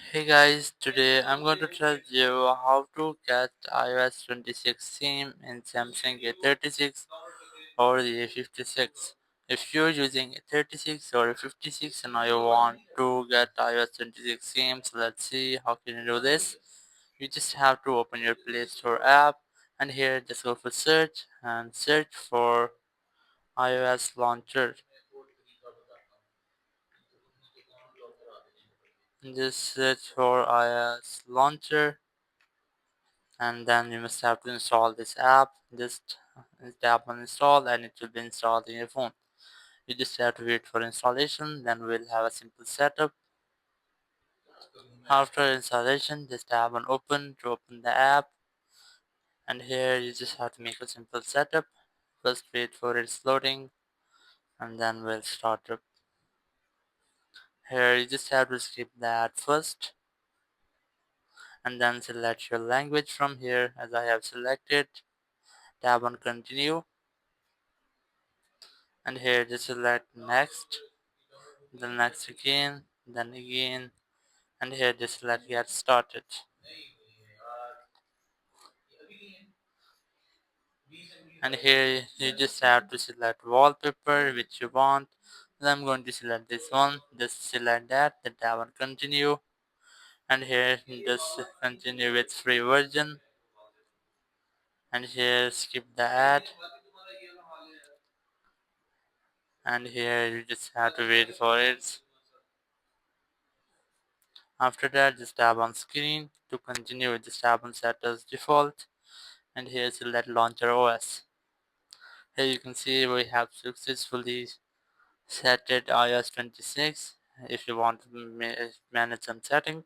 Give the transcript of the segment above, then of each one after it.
Hey guys, today I'm going to tell you how to get iOS 26 theme in Samsung A36 or the A56. If you're using A36 or A56 and you want to get iOS 26 themes, let's see how can you do this. You just have to open your Play Store app and here just go for search and search for iOS launcher. Just search for iOS launcher and then you must have to install this app. Just tap on install and it will be installed in your phone. You just have to wait for installation, then we'll have a simple setup. After installation, just tap on open to open the app, and here you just have to make a simple setup. First wait for its loading and then we'll start up. Here you just have to skip the ad first and then select your language from here as I have selected. Tap on continue and here just select next, then next again, then again, and here just let get started. And here you just have to select wallpaper which you want. Then I'm going to select this one. Just select that, then tap on continue, and here just continue with free version, and here skip the ad, and here you just have to wait for it. After that, just tap on screen to continue. Just tap on set as default, and here select launcher OS. Here you can see we have successfully set it iOS 26. If you want to manage some setting,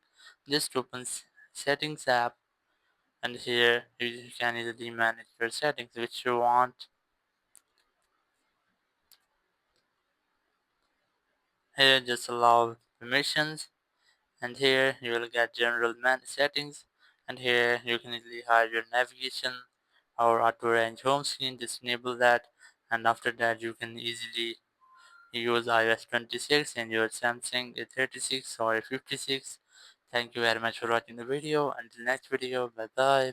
just open settings app, and here you can easily manage your settings which you want. Here just allow permissions, and here you will get general settings, and here you can easily hide your navigation or auto arrange home screen. Just enable that, and after that you can easily use iOS 26 in your Samsung A36 or A56. Thank you very much for watching the video. Until next video, bye bye.